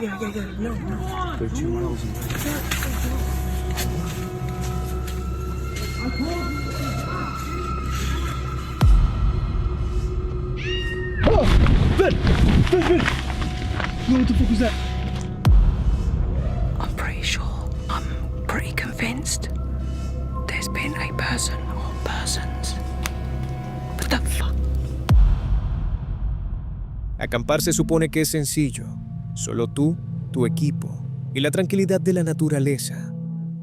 Yeah, no. 13 miles away. Ben! No, what the fuck was that? I'm pretty sure, I'm pretty convinced there's been a person or persons. What the fuck? Acampar se supone que es sencillo. Solo tú, tu equipo y la tranquilidad de la naturaleza.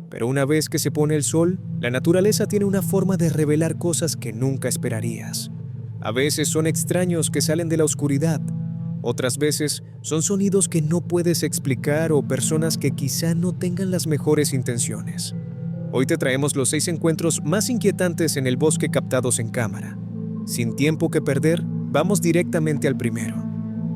Pero una vez que se pone el sol, la naturaleza tiene una forma de revelar cosas que nunca esperarías. A veces son extraños que salen de la oscuridad. Otras veces son sonidos que no puedes explicar o personas que quizá no tengan las mejores intenciones. Hoy te traemos los 6 encuentros más inquietantes en el bosque captados en cámara. Sin tiempo que perder, vamos directamente al primero.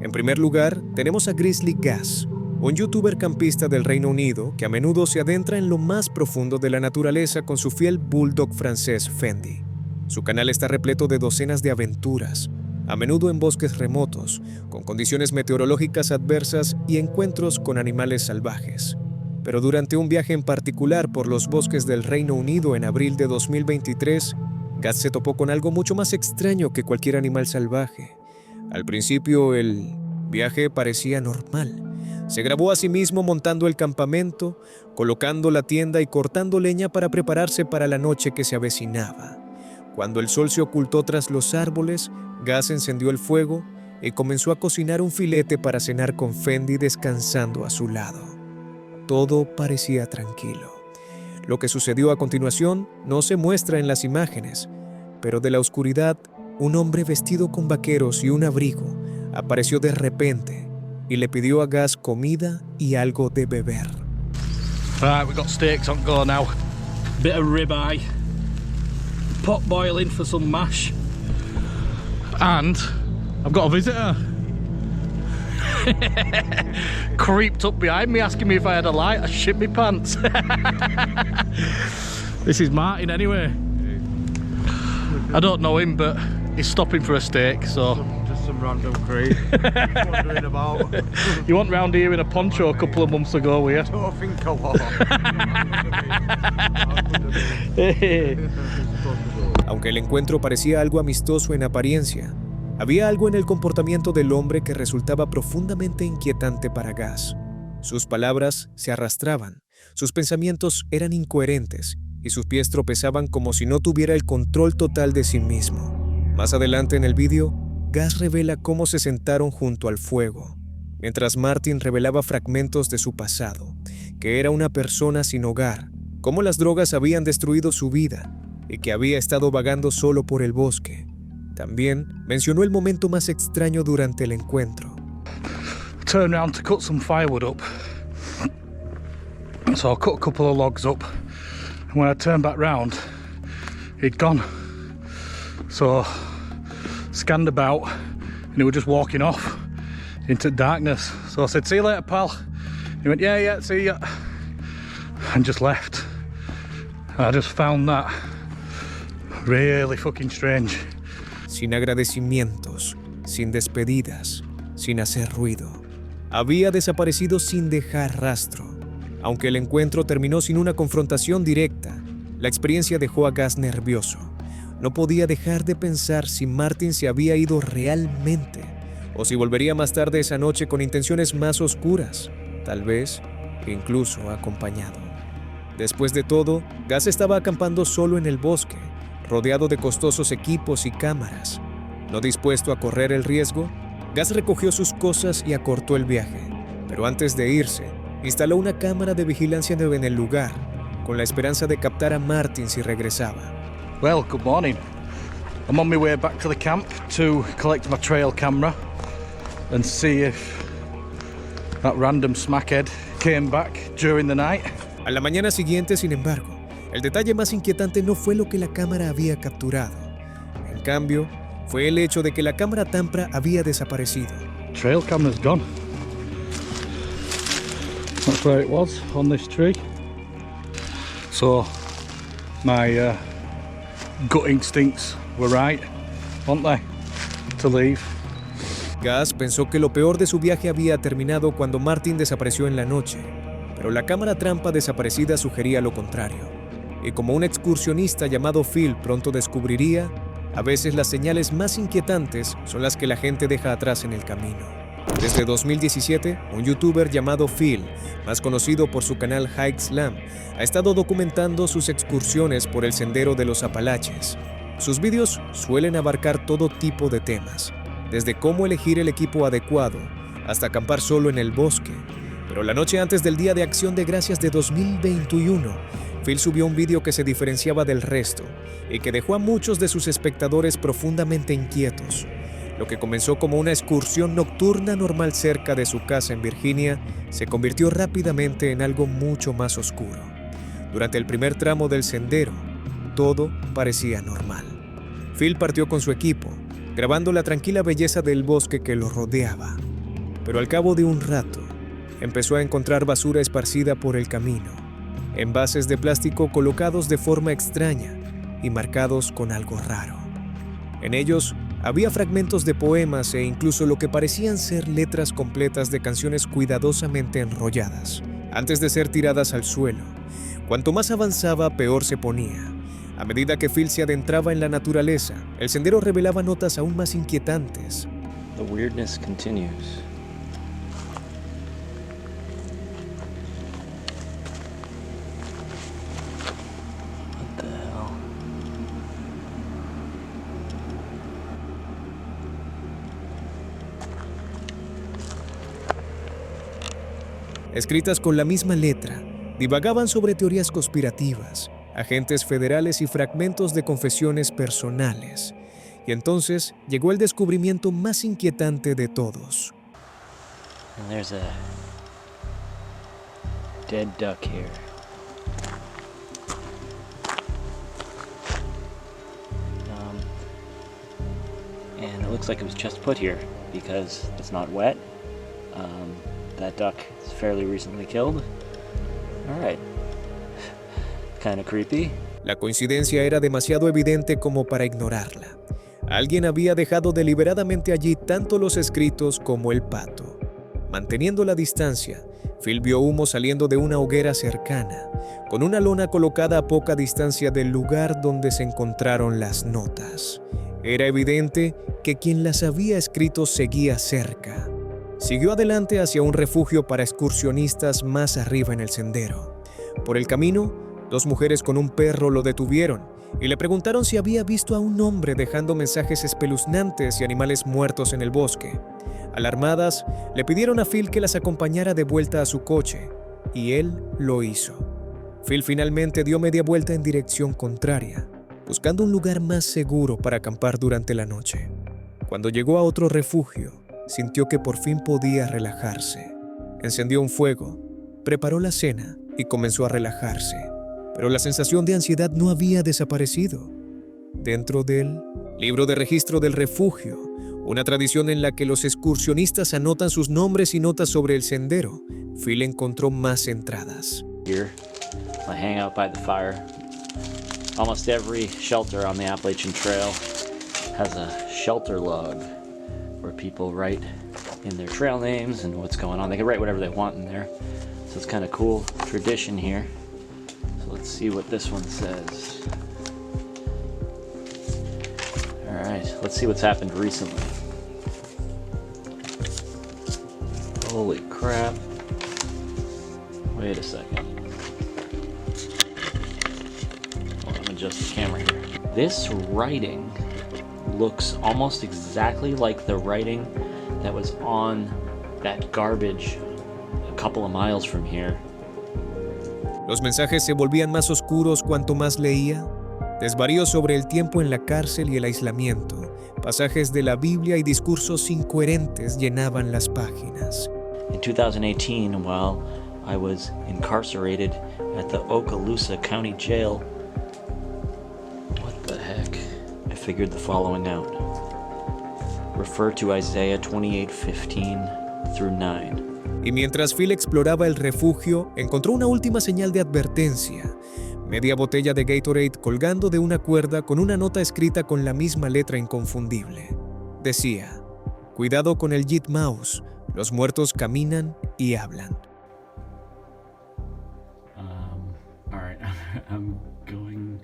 En primer lugar, tenemos a Grizzly Gas, un youtuber campista del Reino Unido que a menudo se adentra en lo más profundo de la naturaleza con su fiel bulldog francés Fendi. Su canal está repleto de docenas de aventuras, a menudo en bosques remotos, con condiciones meteorológicas adversas y encuentros con animales salvajes. Pero durante un viaje en particular por los bosques del Reino Unido en abril de 2023, Gas se topó con algo mucho más extraño que cualquier animal salvaje. Al principio, el viaje parecía normal. Se grabó a sí mismo montando el campamento, colocando la tienda y cortando leña para prepararse para la noche que se avecinaba. Cuando el sol se ocultó tras los árboles, Gas encendió el fuego y comenzó a cocinar un filete para cenar con Fendi descansando a su lado. Todo parecía tranquilo. Lo que sucedió a continuación no se muestra en las imágenes, pero de la oscuridad, un hombre vestido con vaqueros y un abrigo apareció de repente y le pidió a Gas comida y algo de beber. Right, we've got steaks on go now. Bit of ribeye, pot boiling for some mash, and I've got a visitor. Creeped up behind me asking me if I had a light. I shit me pants. This is Martin anyway. I don't know him, but he's stopping for a steak, so... Just some random creep wandering about. You went round here in a poncho a couple of months ago, were you? I don't think I was. Aunque el encuentro parecía algo amistoso en apariencia, había algo en el comportamiento del hombre que resultaba profundamente inquietante para Gas. Sus palabras se arrastraban, sus pensamientos eran incoherentes y sus pies tropezaban como si no tuviera el control total de sí mismo. Más adelante en el vídeo, Gas revela cómo se sentaron junto al fuego, mientras Martin revelaba fragmentos de su pasado, que era una persona sin hogar, cómo las drogas habían destruido su vida y que había estado vagando solo por el bosque. También mencionó el momento más extraño durante el encuentro. Turned round to cut some firewood up. So I cut a couple of logs up. And when I turned back round, he'd gone. So scanned about and he was just walking off into darkness. So I said, "See you later, pal." He went, yeah, see ya. And just left. And I just found that really fucking strange. Sin agradecimientos, sin despedidas, sin hacer ruido. Había desaparecido sin dejar rastro. Aunque el encuentro terminó sin una confrontación directa, la experiencia dejó a Gas nervioso. No podía dejar de pensar si Martin se había ido realmente o si volvería más tarde esa noche con intenciones más oscuras, tal vez incluso acompañado. Después de todo, Gas estaba acampando solo en el bosque, rodeado de costosos equipos y cámaras. No dispuesto a correr el riesgo, Gas recogió sus cosas y acortó el viaje. Pero antes de irse, instaló una cámara de vigilancia en el lugar, con la esperanza de captar a Martin si regresaba. Well, good morning. I'm on my way back to the camp to collect my trail camera and see if that random smackhead came back during the night. A la mañana siguiente, sin embargo, el detalle más inquietante no fue lo que la cámara había capturado. En cambio, fue el hecho de que la cámara Tampra había desaparecido. Trail camera's gone. That's where it was, on this tree. So, my gut instincts were right, weren't they? To leave. Gus pensó que lo peor de su viaje había terminado cuando Martin desapareció en la noche, pero la cámara trampa desaparecida sugería lo contrario. Y como un excursionista llamado Phil pronto descubriría, a veces las señales más inquietantes son las que la gente deja atrás en el camino. Desde 2017, un youtuber llamado Phil, más conocido por su canal Hike Slam, ha estado documentando sus excursiones por el sendero de los Apalaches. Sus vídeos suelen abarcar todo tipo de temas, desde cómo elegir el equipo adecuado hasta acampar solo en el bosque. Pero la noche antes del Día de Acción de Gracias de 2021, Phil subió un vídeo que se diferenciaba del resto y que dejó a muchos de sus espectadores profundamente inquietos. Lo que comenzó como una excursión nocturna normal cerca de su casa en Virginia se convirtió rápidamente en algo mucho más oscuro. Durante el primer tramo del sendero, todo parecía normal. Phil partió con su equipo, grabando la tranquila belleza del bosque que lo rodeaba. Pero al cabo de un rato, empezó a encontrar basura esparcida por el camino, envases de plástico colocados de forma extraña y marcados con algo raro. En ellos había fragmentos de poemas e incluso lo que parecían ser letras completas de canciones cuidadosamente enrolladas, antes de ser tiradas al suelo. Cuanto más avanzaba, peor se ponía. A medida que Phil se adentraba en la naturaleza, el sendero revelaba notas aún más inquietantes. The weirdness continues. What the hell? Escritas con la misma letra, divagaban sobre teorías conspirativas, agentes federales y fragmentos de confesiones personales. Y entonces llegó el descubrimiento más inquietante de todos. And there's a dead duck here. And it looks like it was just put here because it's not wet. That duck is fairly recently killed. All right. Kind of creepy. La coincidencia era demasiado evidente como para ignorarla. Alguien había dejado deliberadamente allí tanto los escritos como el pato. Manteniendo la distancia, Phil vio humo saliendo de una hoguera cercana, con una lona colocada a poca distancia del lugar donde se encontraron las notas. Era evidente que quien las había escrito seguía cerca. Siguió adelante hacia un refugio para excursionistas más arriba en el sendero. Por el camino, dos mujeres con un perro lo detuvieron y le preguntaron si había visto a un hombre dejando mensajes espeluznantes y animales muertos en el bosque. Alarmadas, le pidieron a Phil que las acompañara de vuelta a su coche, y él lo hizo. Phil finalmente dio media vuelta en dirección contraria, buscando un lugar más seguro para acampar durante la noche. Cuando llegó a otro refugio, sintió que por fin podía relajarse. Encendió un fuego, preparó la cena y comenzó a relajarse. Pero la sensación de ansiedad no había desaparecido. Dentro del libro de registro del refugio, una tradición en la que los excursionistas anotan sus nombres y notas sobre el sendero, Phil encontró más entradas. Here, I hang out by the fire. Almost every shelter on the Appalachian Trail has a shelter log where people write in their trail names and what's going on. They can write whatever they want in there. So it's kind of cool tradition here. So let's see what this one says. All right, let's see what's happened recently. Holy crap. Wait a second. Hold on, I'm adjust the camera here. This writing looks almost exactly like the writing that was on that garbage a couple of miles from here. Los mensajes se volvían más oscuros cuanto más leía. Desvaríos sobre el tiempo en la cárcel y el aislamiento, pasajes de la Biblia y discursos incoherentes llenaban las páginas. In 2018, while I was incarcerated at the Okaloosa County Jail, what the heck? I figured the following out. Refer to Isaiah 28:15 through 9. Y mientras Phil exploraba el refugio, encontró una última señal de advertencia. Media botella de Gatorade colgando de una cuerda con una nota escrita con la misma letra inconfundible. Decía: Cuidado con el Yitmaus, los muertos caminan y hablan. All right, I'm going.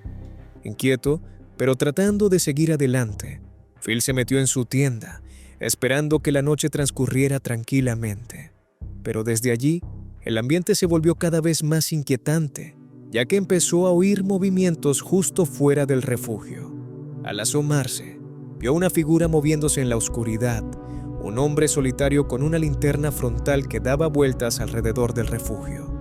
Inquieto, pero tratando de seguir adelante, Phil se metió en su tienda, esperando que la noche transcurriera tranquilamente. Pero desde allí, el ambiente se volvió cada vez más inquietante, ya que empezó a oír movimientos justo fuera del refugio. Al asomarse, vio una figura moviéndose en la oscuridad, un hombre solitario con una linterna frontal que daba vueltas alrededor del refugio.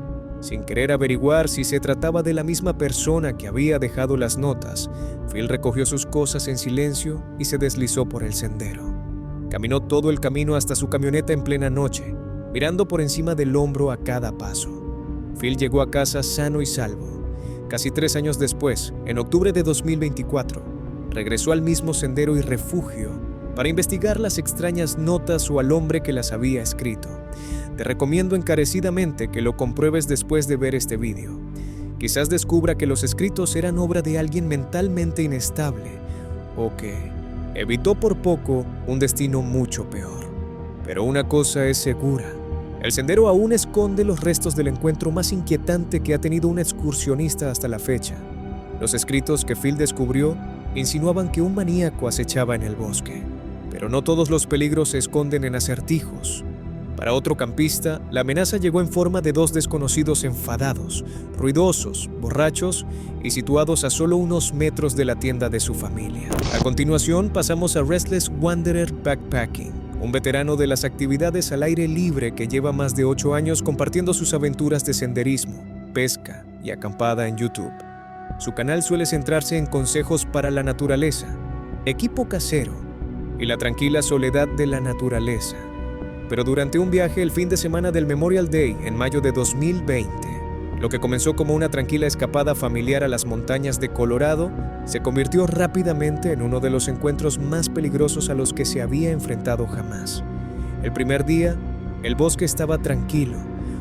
Sin querer averiguar si se trataba de la misma persona que había dejado las notas, Phil recogió sus cosas en silencio y se deslizó por el sendero. Caminó todo el camino hasta su camioneta en plena noche, mirando por encima del hombro a cada paso. Phil llegó a casa sano y salvo. Casi 3 años después, en octubre de 2024, regresó al mismo sendero y refugio para investigar las extrañas notas o al hombre que las había escrito. Te recomiendo encarecidamente que lo compruebes después de ver este vídeo. Quizás descubra que los escritos eran obra de alguien mentalmente inestable o que evitó por poco un destino mucho peor. Pero una cosa es segura: el sendero aún esconde los restos del encuentro más inquietante que ha tenido un excursionista hasta la fecha. Los escritos que Phil descubrió insinuaban que un maníaco acechaba en el bosque, pero no todos los peligros se esconden en acertijos. Para otro campista, la amenaza llegó en forma de 2 desconocidos enfadados, ruidosos, borrachos y situados a solo unos metros de la tienda de su familia. A continuación, pasamos a Restless Wanderer Backpacking, un veterano de las actividades al aire libre que lleva más de 8 años compartiendo sus aventuras de senderismo, pesca y acampada en YouTube. Su canal suele centrarse en consejos para la naturaleza, equipo casero y la tranquila soledad de la naturaleza. Pero durante un viaje el fin de semana del Memorial Day en mayo de 2020, lo que comenzó como una tranquila escapada familiar a las montañas de Colorado, se convirtió rápidamente en uno de los encuentros más peligrosos a los que se había enfrentado jamás. El primer día, el bosque estaba tranquilo,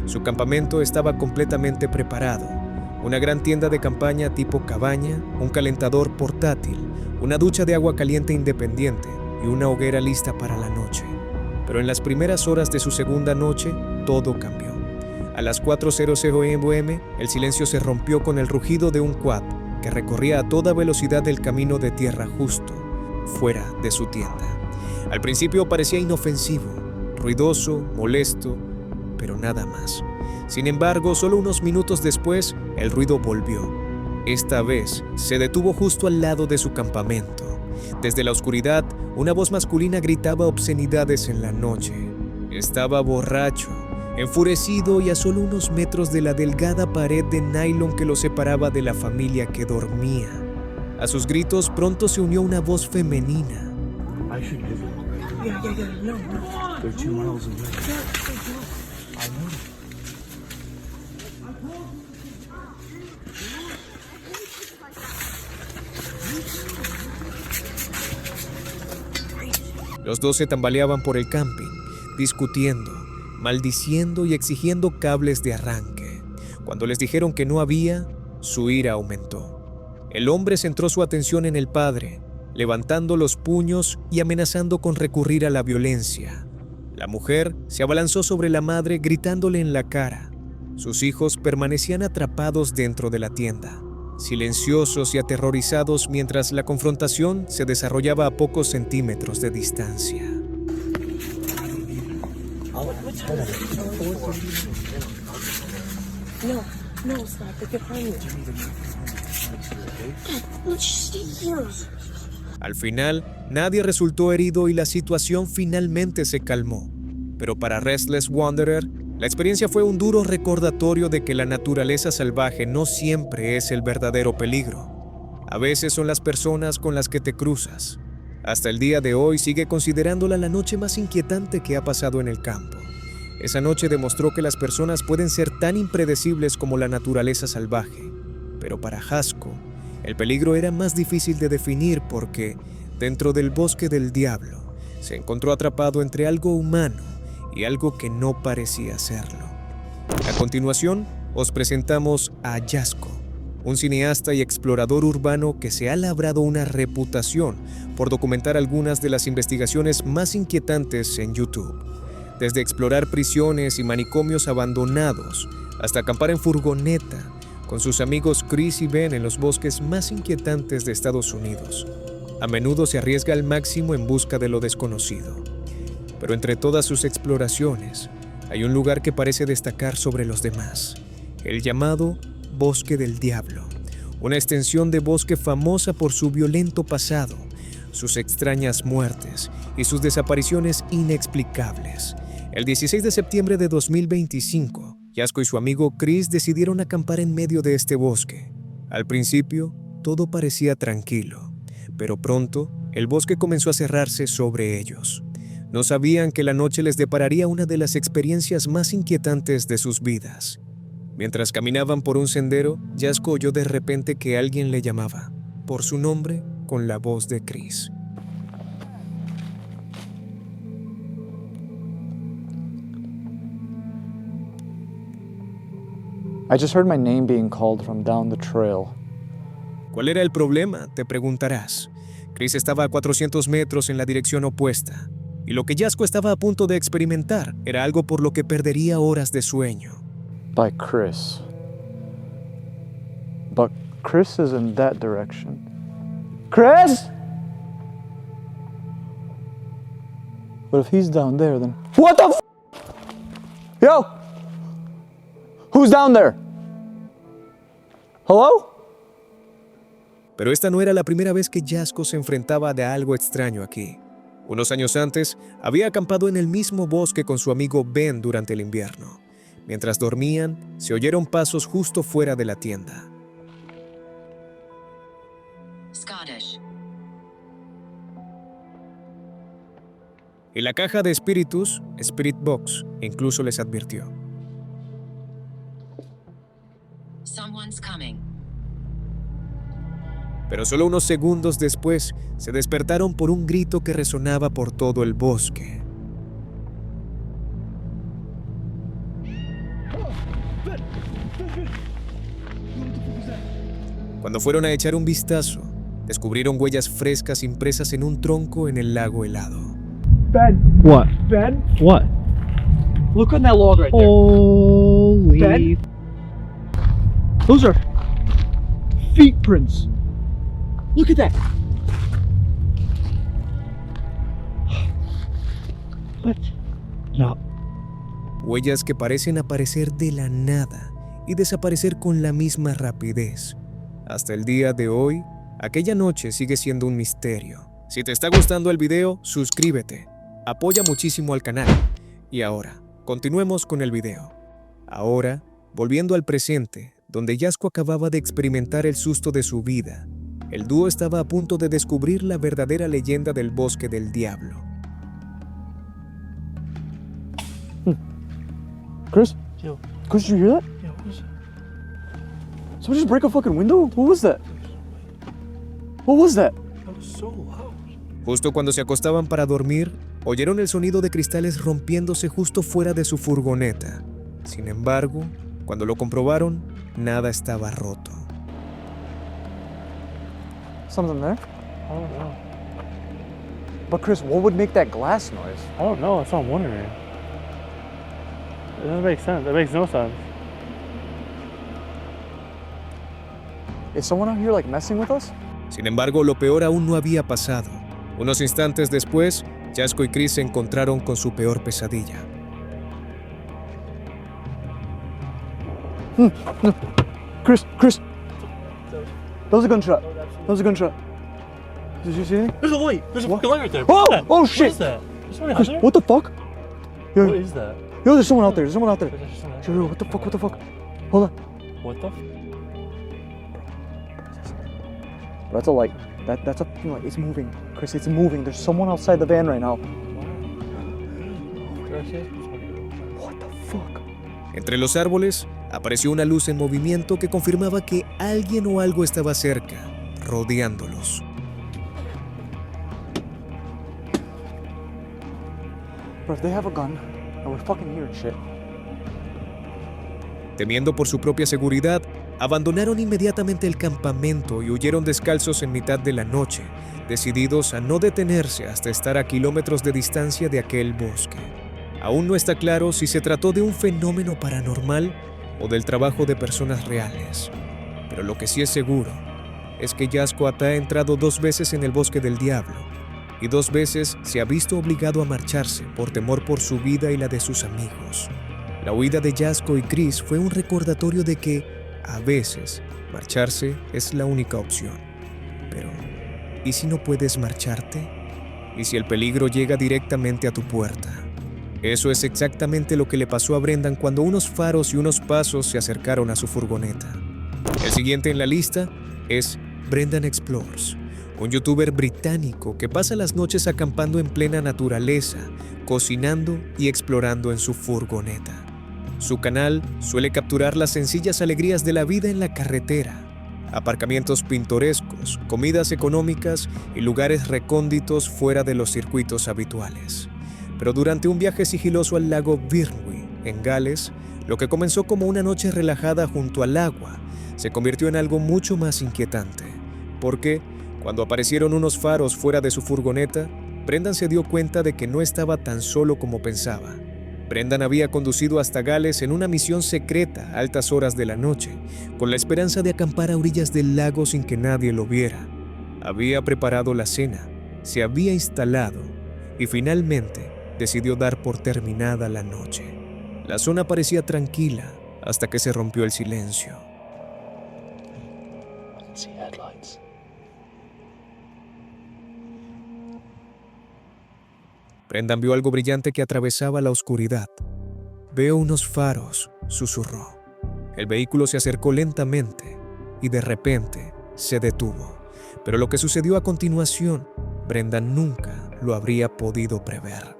su campamento estaba completamente preparado. Una gran tienda de campaña tipo cabaña, un calentador portátil, una ducha de agua caliente independiente y una hoguera lista para la noche. Pero en las primeras horas de su segunda noche, todo cambió. A las 4:00 am, el silencio se rompió con el rugido de un quad que recorría a toda velocidad el camino de tierra justo fuera de su tienda. Al principio parecía inofensivo, ruidoso, molesto, pero nada más. Sin embargo, solo unos minutos después, el ruido volvió. Esta vez, se detuvo justo al lado de su campamento. Desde la oscuridad, una voz masculina gritaba obscenidades en la noche. Estaba borracho, enfurecido y a solo unos metros de la delgada pared de nylon que lo separaba de la familia que dormía. A sus gritos pronto se unió una voz femenina. Los dos se tambaleaban por el camping, discutiendo, maldiciendo y exigiendo cables de arranque. Cuando les dijeron que no había, su ira aumentó. El hombre centró su atención en el padre, levantando los puños y amenazando con recurrir a la violencia. La mujer se abalanzó sobre la madre gritándole en la cara. Sus hijos permanecían atrapados dentro de la tienda, silenciosos y aterrorizados mientras la confrontación se desarrollaba a pocos centímetros de distancia. No, stop. They're behind me. Let's stay here. Al final, nadie resultó herido y la situación finalmente se calmó. Pero para Restless Wanderer, la experiencia fue un duro recordatorio de que la naturaleza salvaje no siempre es el verdadero peligro. A veces son las personas con las que te cruzas. Hasta el día de hoy sigue considerándola la noche más inquietante que ha pasado en el campo. Esa noche demostró que las personas pueden ser tan impredecibles como la naturaleza salvaje. Pero para Haskell, el peligro era más difícil de definir porque, dentro del bosque del diablo, se encontró atrapado entre algo humano y algo que no parecía serlo. A continuación, os presentamos a Haskell, un cineasta y explorador urbano que se ha labrado una reputación por documentar algunas de las investigaciones más inquietantes en YouTube. Desde explorar prisiones y manicomios abandonados hasta acampar en furgoneta con sus amigos Chris y Ben en los bosques más inquietantes de Estados Unidos. A menudo se arriesga al máximo en busca de lo desconocido. Pero entre todas sus exploraciones, hay un lugar que parece destacar sobre los demás, el llamado Bosque del Diablo, una extensión de bosque famosa por su violento pasado, sus extrañas muertes y sus desapariciones inexplicables. El 16 de septiembre de 2025, Jasko y su amigo Chris decidieron acampar en medio de este bosque. Al principio, todo parecía tranquilo, pero pronto el bosque comenzó a cerrarse sobre ellos. No sabían que la noche les depararía una de las experiencias más inquietantes de sus vidas. Mientras caminaban por un sendero, Jasko oyó de repente que alguien le llamaba por su nombre con la voz de Chris. I just heard my name being called from down the trail. ¿Cuál era el problema?, te preguntarás. Chris estaba a 400 metros en la dirección opuesta, y lo que Jasko estaba a punto de experimentar era algo por lo que perdería horas de sueño. By Chris. But Chris is in that direction. Chris? But if he's down there, then... What the f***? Yo! Who's down there? Hello? Pero esta no era la primera vez que Jasko se enfrentaba a algo extraño aquí. Unos años antes, había acampado en el mismo bosque con su amigo Ben durante el invierno. Mientras dormían, se oyeron pasos justo fuera de la tienda. Scottish. Y la caja de espíritus, Spirit Box, incluso les advirtió. Someone's coming. Pero solo unos segundos después, se despertaron por un grito que resonaba por todo el bosque. Cuando fueron a echar un vistazo, descubrieron huellas frescas impresas en un tronco en el lago helado. Ben. What? Ben. What? Look on that log right there. Holy. Ben? Those are feet prints. Look at that. What? No. Huellas que parecen aparecer de la nada y desaparecer con la misma rapidez. Hasta el día de hoy, aquella noche sigue siendo un misterio. Si te está gustando el video, suscríbete. Apoya muchísimo al canal. Y ahora, continuemos con el video. Ahora, volviendo al presente, donde Jasko acababa de experimentar el susto de su vida, el dúo estaba a punto de descubrir la verdadera leyenda del Bosque del Diablo. Chris? Yo. Chris, did you hear that? Yeah, what was that? Somebody just break a fucking window? What was that? What was that? That was so loud. Justo cuando se acostaban para dormir, oyeron el sonido de cristales rompiéndose justo fuera de su furgoneta. Sin embargo, cuando lo comprobaron, nada estaba roto. Something there? I don't know. But Chris, what would make that glass noise? I don't know. That's what I'm wondering. It doesn't make sense. It makes no sense. Is someone out here like messing with us? Sin embargo, lo peor aún no había pasado. Unos instantes después, Jasko y Chris se encontraron con su peor pesadilla. Chris! That was a gunshot. That was a gunshot. Did you see anything? There's a light. There's a What? fucking light right there. Oh! What is that? Oh, What shit. is that? There's someone out Chris, there? what the fuck? Yo, What is that? yo, there's someone out there. There's someone out there. There's someone out Yo, there. yo, what the fuck? What the fuck? Hold on. What the? Bro, that's a light. That's a fucking light. It's moving. Chris, it's moving. There's someone outside the van right now. What the fuck? Entre los árboles, apareció una luz en movimiento que confirmaba que alguien o algo estaba cerca, rodeándolos. Bro, if they have a gun, and we're fucking hearing shit. Temiendo por su propia seguridad, abandonaron inmediatamente el campamento y huyeron descalzos en mitad de la noche, decididos a no detenerse hasta estar a kilómetros de distancia de aquel bosque. Aún no está claro si se trató de un fenómeno paranormal o del trabajo de personas reales, pero lo que sí es seguro es que Jasko Ata ha entrado 2 veces en el Bosque del Diablo y 2 veces se ha visto obligado a marcharse por temor por su vida y la de sus amigos. La huida de Jasko y Chris fue un recordatorio de que, a veces, marcharse es la única opción. Pero, ¿y si no puedes marcharte? ¿Y si el peligro llega directamente a tu puerta? Eso es exactamente lo que le pasó a Brendan cuando unos faros y unos pasos se acercaron a su furgoneta. El siguiente en la lista es Brendan Explores, un youtuber británico que pasa las noches acampando en plena naturaleza, cocinando y explorando en su furgoneta. Su canal suele capturar las sencillas alegrías de la vida en la carretera, aparcamientos pintorescos, comidas económicas y lugares recónditos fuera de los circuitos habituales. Pero durante un viaje sigiloso al lago Birnwi, en Gales, lo que comenzó como una noche relajada junto al agua se convirtió en algo mucho más inquietante, porque cuando aparecieron unos faros fuera de su furgoneta, Brendan se dio cuenta de que no estaba tan solo como pensaba. Brendan había conducido hasta Gales en una misión secreta a altas horas de la noche, con la esperanza de acampar a orillas del lago sin que nadie lo viera. Había preparado la cena, se había instalado y finalmente decidió dar por terminada la noche. La zona parecía tranquila hasta que se rompió el silencio. Brendan vio algo brillante que atravesaba la oscuridad. «Veo unos faros», susurró. El vehículo se acercó lentamente y de repente se detuvo. Pero lo que sucedió a continuación, Brendan nunca lo habría podido prever.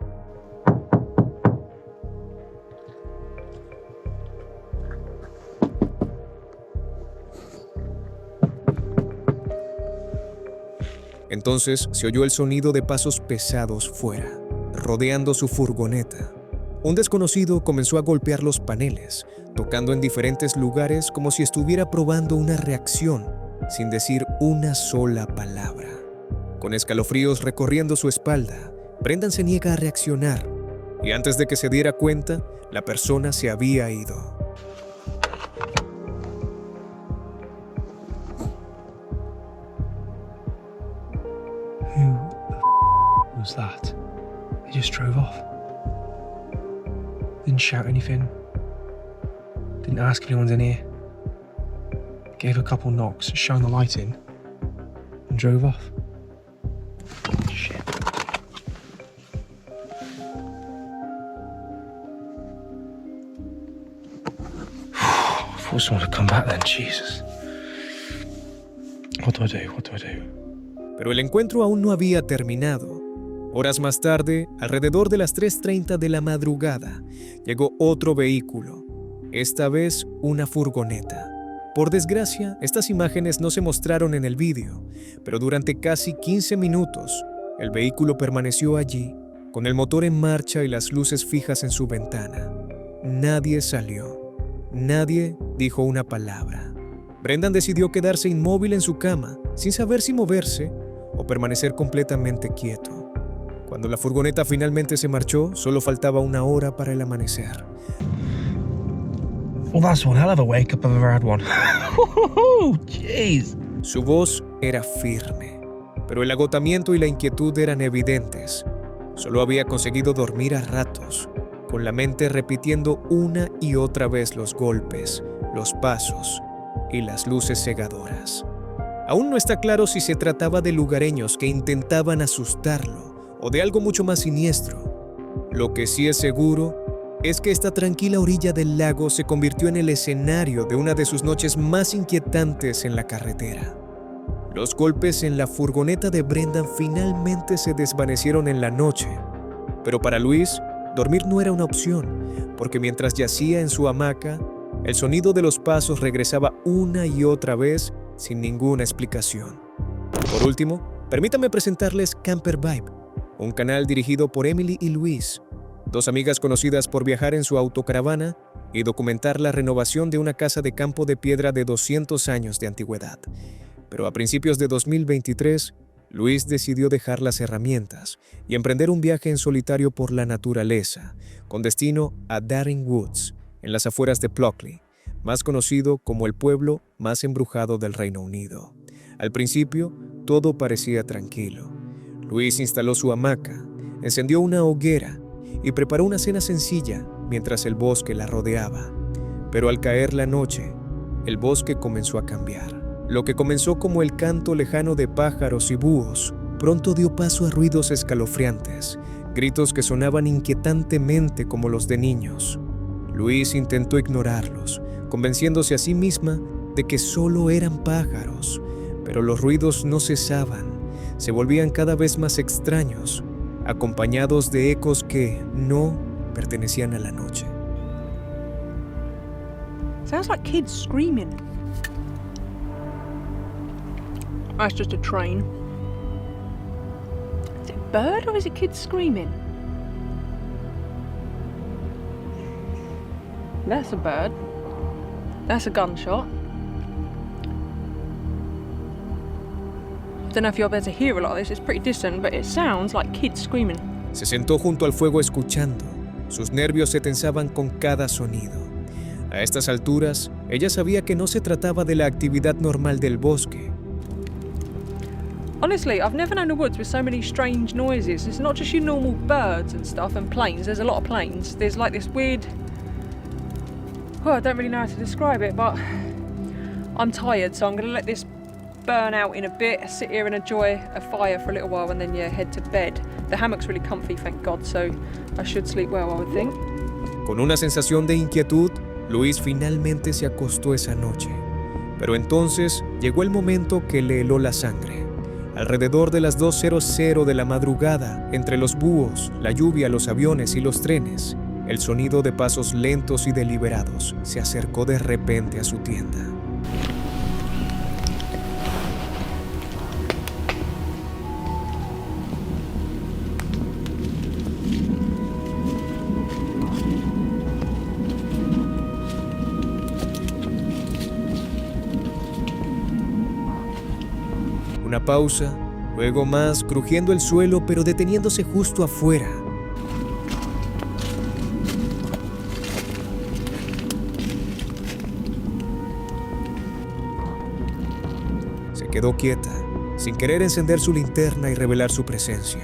Entonces se oyó el sonido de pasos pesados fuera, rodeando su furgoneta. Un desconocido comenzó a golpear los paneles, tocando en diferentes lugares como si estuviera probando una reacción, sin decir una sola palabra. Con escalofríos recorriendo su espalda, Brendan se niega a reaccionar, y antes de que se diera cuenta, la persona se había ido. Who was that? They just drove off. Didn't shout anything. Didn't ask if anyone's in here. Gave a couple knocks, shone the light in, and drove off. Shit. I thought someone had come back then, Jesus. What do I do? What do I do? Pero el encuentro aún no había terminado. Horas más tarde, alrededor de las 3:30 de la madrugada, llegó otro vehículo, esta vez una furgoneta. Por desgracia, estas imágenes no se mostraron en el vídeo, pero durante casi 15 minutos, el vehículo permaneció allí, con el motor en marcha y las luces fijas en su ventana. Nadie salió. Nadie dijo una palabra. Brendan decidió quedarse inmóvil en su cama, sin saber si moverse o permanecer completamente quieto. Cuando la furgoneta finalmente se marchó, solo faltaba 1 hora para el amanecer. Well, that's one hell of a wake up I've ever had one. Jeez. Su voz era firme, pero el agotamiento y la inquietud eran evidentes. Solo había conseguido dormir a ratos, con la mente repitiendo una y otra vez los golpes, los pasos y las luces cegadoras. Aún no está claro si se trataba de lugareños que intentaban asustarlo o de algo mucho más siniestro. Lo que sí es seguro es que esta tranquila orilla del lago se convirtió en el escenario de una de sus noches más inquietantes en la carretera. Los golpes en la furgoneta de Brendan finalmente se desvanecieron en la noche, pero para Luis, dormir no era una opción, porque mientras yacía en su hamaca, el sonido de los pasos regresaba una y otra vez sin ninguna explicación. Por último, permítanme presentarles Camper Vibe, un canal dirigido por Emily y Luis, 2 amigas conocidas por viajar en su autocaravana y documentar la renovación de una casa de campo de piedra de 200 años de antigüedad. Pero a principios de 2023, Luis decidió dejar las herramientas y emprender un viaje en solitario por la naturaleza, con destino a Daring Woods, en las afueras de Plockley, más conocido como el pueblo más embrujado del Reino Unido. Al principio, todo parecía tranquilo. Luis instaló su hamaca, encendió una hoguera y preparó una cena sencilla mientras el bosque la rodeaba. Pero al caer la noche, el bosque comenzó a cambiar. Lo que comenzó como el canto lejano de pájaros y búhos, pronto dio paso a ruidos escalofriantes, gritos que sonaban inquietantemente como los de niños. Luis intentó ignorarlos, convenciéndose a sí misma de que solo eran pájaros, pero los ruidos no cesaban, se volvían cada vez más extraños, acompañados de ecos que no pertenecían a la noche. Sounds like kids screaming. That's just a train. Is it a bird or is it kids screaming? That's a bird. That's a gunshot. Don't know if you're able to hear a lot of this, it's pretty distant, but it sounds like kids screaming. Se sentó junto al fuego escuchando. Sus nervios se tensaban con cada sonido. A estas alturas, ella sabía que no se trataba de la actividad normal del bosque. Honestly, I've never known a woods with so many strange noises. It's not just your normal birds and stuff and planes. There's a lot of planes. There's like this weird... Well, I don't really know how to describe it, but I'm tired, so I'm going to let this burn out in a bit, sit here and enjoy a fire for a little while and then, head to bed. The hammock's really comfy, thank God, so I should sleep well, I would think. Con una sensación de inquietud, Luis finalmente se acostó esa noche. Pero entonces llegó el momento que le heló la sangre. Alrededor de las 2:00 de la madrugada, entre los búhos, la lluvia, los aviones y los trenes, el sonido de pasos lentos y deliberados se acercó de repente a su tienda. Una pausa, luego más, crujiendo el suelo pero deteniéndose justo afuera. Se quedó quieta, sin querer encender su linterna y revelar su presencia.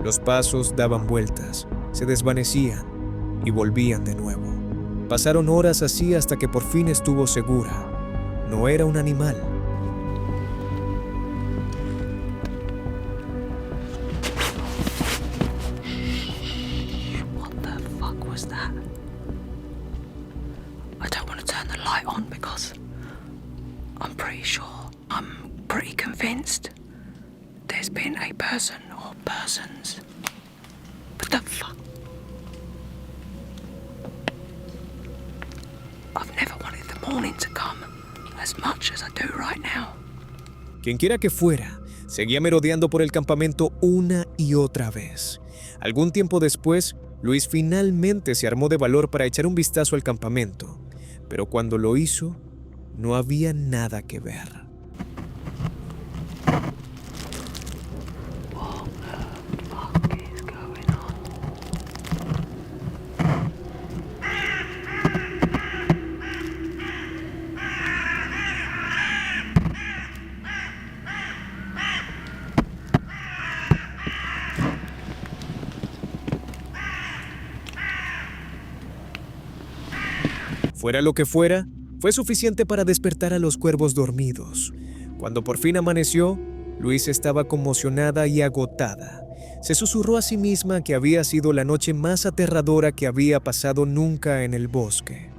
Los pasos daban vueltas, se desvanecían y volvían de nuevo. Pasaron horas así hasta que por fin estuvo segura. No era un animal. There's been a person or persons. What the fuck? I've never wanted the morning to come as much as I do right now. Quienquiera que fuera, seguía merodeando por el campamento una y otra vez. Algún tiempo después, Luis finalmente se armó de valor para echar un vistazo al campamento, pero cuando lo hizo, no había nada que ver. Fuera lo que fuera, fue suficiente para despertar a los cuervos dormidos. Cuando por fin amaneció, Luis estaba conmocionada y agotada. Se susurró a sí misma que había sido la noche más aterradora que había pasado nunca en el bosque.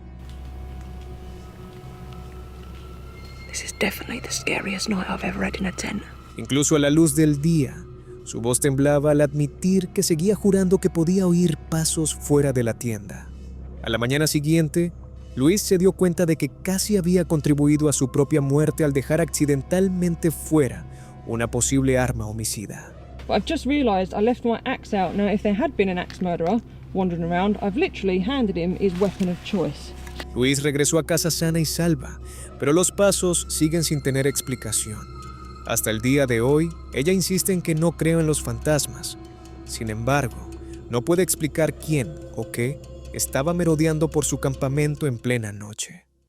This is definitely the scariest night I've ever had in a tent. Incluso a la luz del día, su voz temblaba al admitir que seguía jurando que podía oír pasos fuera de la tienda. A la mañana siguiente, Luis se dio cuenta de que casi había contribuido a su propia muerte al dejar accidentalmente fuera una posible arma homicida. But I've just realised I left my axe out. Now, if there had been an axe murderer wandering around, I've literally handed him his weapon of choice. Luis regresó a casa sana y salva, pero los pasos siguen sin tener explicación. Hasta el día de hoy, ella insiste en que no cree en los fantasmas. Sin embargo, no puede explicar quién o qué estaba merodeando por su campamento en plena noche.